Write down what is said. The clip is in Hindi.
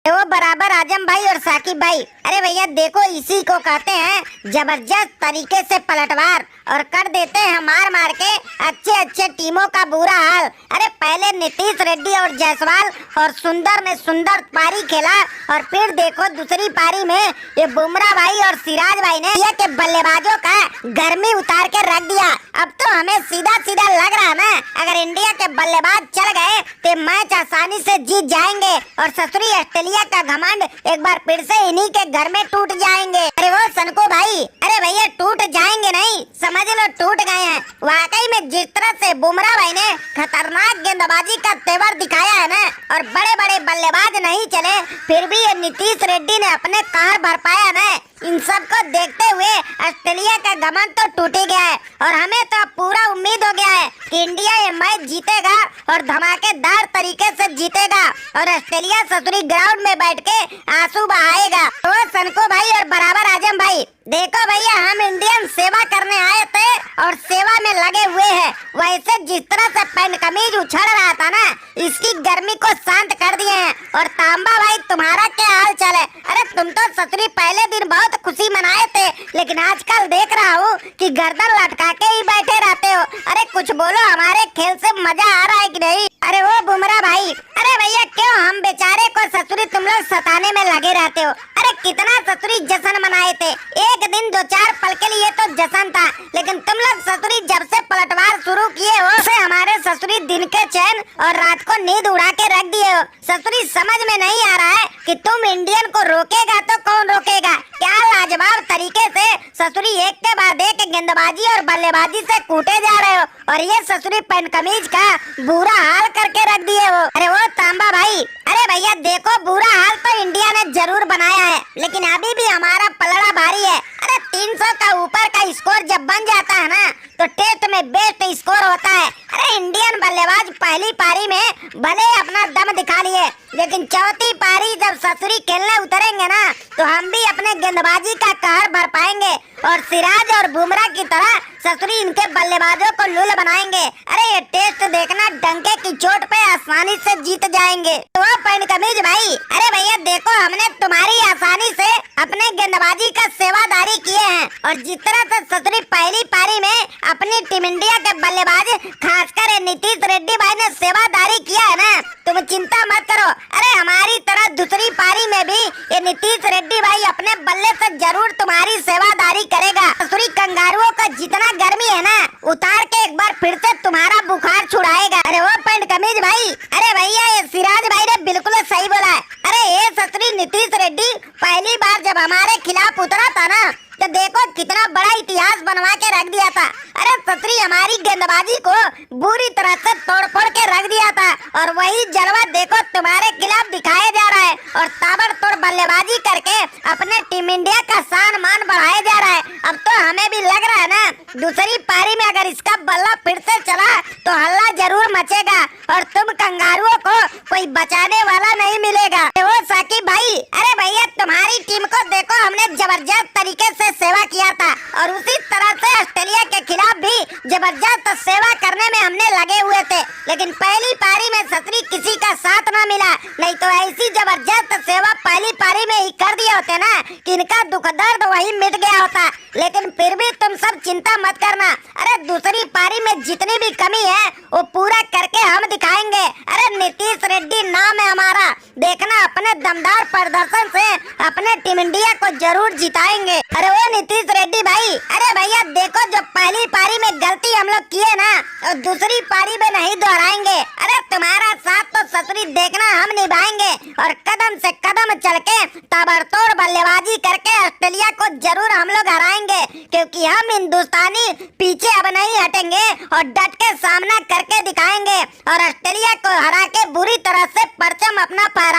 वो बराबर आजम भाई और साकिब भाई। अरे भैया देखो, इसी को कहते हैं जबरदस्त तरीके से पलटवार, और कर देते हैं मार मार के अच्छे अच्छे टीमों का बुरा हाल। अरे पहले नीतीश रेड्डी और जायसवाल और सुंदर ने सुंदर पारी खेला, और फिर देखो दूसरी पारी में ये बुमराह भाई और सिराज भाई ने इंडिया के बल्लेबाजों का गर्मी उतार के रख दिया। अब तो हमें सीधा सीधा लग रहा है ना, अगर इंडिया के बल्लेबाज चल गए तो मैच आसानी से जीत जाएंगे, और ससुरी ऑस्ट्रेलिया का घमंड एक बार फिर से इन्हीं के घर में टूट जाएंगे। अरे वो सनको भाई, अरे भैया टूट जाएंगे नहीं, समझ लो टूट गए हैं। वाकई में जिस तरह से बुमराह भाई ने खतरनाक गेंदबाजी का तेवर दिखाया है ना, और बड़े बड़े बल्लेबाज नहीं चले, फिर भी ये नीतीश रेड्डी ने अपने कार भर पाया ना। इन सब को देखते हुए ऑस्ट्रेलिया का घमंड तो टूट ही गया है, और हमें तो पूरा उम्मीद हो गया है कि इंडिया ये मैच जीतेगा और धमाकेदार तरीके से जीतेगा, और ऑस्ट्रेलिया ससुरी ग्राउंड में बैठ के आंसू बहाएगा। तो सनको भाई और बराबर आजम भाई, देखो भैया हम इंडियन सेवा करने आए थे और सेवा में लगे हुए हैं। वैसे जिस तरह से पैंट कमीज उछल रहा था ना, इसकी गर्मी को शांत कर दिए हैं। और तांबा भाई तुम्हारा क्या हाल चाल है? अरे तुम तो ससुरी पहले दिन बहुत खुशी मनाए थे, लेकिन आजकल देख रहा हूँ कि गर्दन लटका के ही बैठे रहते हो। अरे कुछ बोलो, हमारे खेल से मजा आ रहा है कि नहीं? अरे वो बुमराह भाई, अरे भैया क्यों हम बेचारे को ससुरी तुम लोग सताने में लगे रहते हो? अरे कितना ससुरी जश्न मनाए थे, एक दिन दो चार पल के लिए तो जश्न था, लेकिन तुम लोग ससुरी जब से पलटवार शुरू किए हो से हमारे ससुरी दिन के चैन और रात को नींद उड़ा के रख दिए हो। ससुरी समझ में नहीं आ रहा है कि तुम इंडियन को रोकेगा तो कौन रोकेगा? क्या लाजवाब तरीके से ससुरी एक के बाद एक गेंदबाजी और बल्लेबाजी से कूटे जा रहे हो, और ये ससुरी पैंट कमीज का बुरा हाल करके रख दिए हो। अरे वो तांबा भाई, अरे भैया देखो बुरा हाल तो इंडिया ने जरूर बनाया है, लेकिन अभी भी हमारा पलड़ा भारी है। अरे 300 का ऊपर का स्कोर जब बन जाता है ना, तो टेस्ट में बेस्ट स्कोर होता है। अरे इंडियन बल्लेबाज पहली पारी में भले अपना दम दिखा लिए, लेकिन चौथी पारी जब ससुरी खेलने उतरेंगे ना, तो हम भी अपने गेंदबाजी का कहर भर पाएंगे, और सिराज और बुमराह की तरह ससुरी इनके बल्लेबाजों को लूल बनाएंगे। अरे ये टेस्ट देखना, डंके की चोट पे आसानी से जीत जाएंगे। तो पैंट कमीज भाई, अरे भैया देखो हमने तुम्हारी आसानी से अपने गेंदबाजी का सेवादारी किए हैं, और जिस तरह से ससुरी पहली पारी में अपनी टीम इंडिया के बल्लेबाज खासकर नीतीश रेड्डी भाई ने सेवादारी किया है ना, तुम चिंता मत करो। अरे हमारी तरह दूसरी पारी में भी ये नीतीश रेड्डी भाई अपने बल्ले से जरूर तुम्हारी सेवादारी करेगा। ससुरी कंगारुओं का जितना गर्मी है ना, उतार के एक बार फिर से तुम्हारा बुखार छुड़ाएगा। अरे वो पैंट कमीज भाई, अरे भैया ये सिराज भाई ने बिल्कुल सही बोला है। अरे ये ससुरी नीतीश रेड्डी पहली बार जब हमारे खिलाफ उतरा था ना, तो देखो कितना बड़ा इतिहास बनवा के रख दिया था। अरे ससुरी हमारी गेंदबाजी को बुरी तरह से तोड़ फोड़ के रख दिया था, और वही जलवा देखो तुम्हारे खिलाफ दिखाया जा रहा है, और ताबड़तोड़ बल्लेबाजी करके अपने टीम इंडिया का शान मान बढ़ाया जा रहा है। अब तो हमें भी लग रहा है ना, दूसरी पारी में अगर इसका बल्ला फिर से चला तो हल्ला जरूर मचेगा, और तुम कंगारुओं को कोई बचाने वाला नहीं मिलेगा। वो साकिब भाई, अरे भैया तुम्हारी टीम को देखो हमने जबरदस्त तरीके से सेवा किया था, और उसी तरह से ऑस्ट्रेलिया के खिलाफ भी जबरदस्त सेवा करने में हमने लगे हुए थे, लेकिन पहली पारी में ससुरी किसी का साथ ना मिला। नहीं तो ऐसी जबरदस्त सेवा पहली पारी में ही कर दिए होते ना कि इनका दुख दर्द वही मिट गया होता। लेकिन फिर भी तुम सब चिंता मत करना, अरे दूसरी पारी में जितनी भी कमी है वो पूरा करके हम दिखाएंगे। अरे नीतीश रेड्डी नाम है हमारा, देखना अपने दमदार प्रदर्शन से अपने टीम इंडिया को जरूर जिताएंगे। अरे वो नीतीश रेड्डी भाई, अरे भैया देखो जो पहली पारी में गलती हम लोग किए ना, और दूसरी पारी में नहीं दोहराएंगे। अरे तुम्हारा साथ तो ससुरी देखना हम निभाएंगे, और कदम से कदम चल के ताबड़तोड़ बल्लेबाजी करके ऑस्ट्रेलिया को जरूर हम लोग हराएंगे, क्योंकि हम हिंदुस्तानी पीछे अब नहीं हटेंगे, और डट के सामना करके दिखाएंगे, और ऑस्ट्रेलिया को हरा के बुरी तरह से परचम अपना फहराएंगे।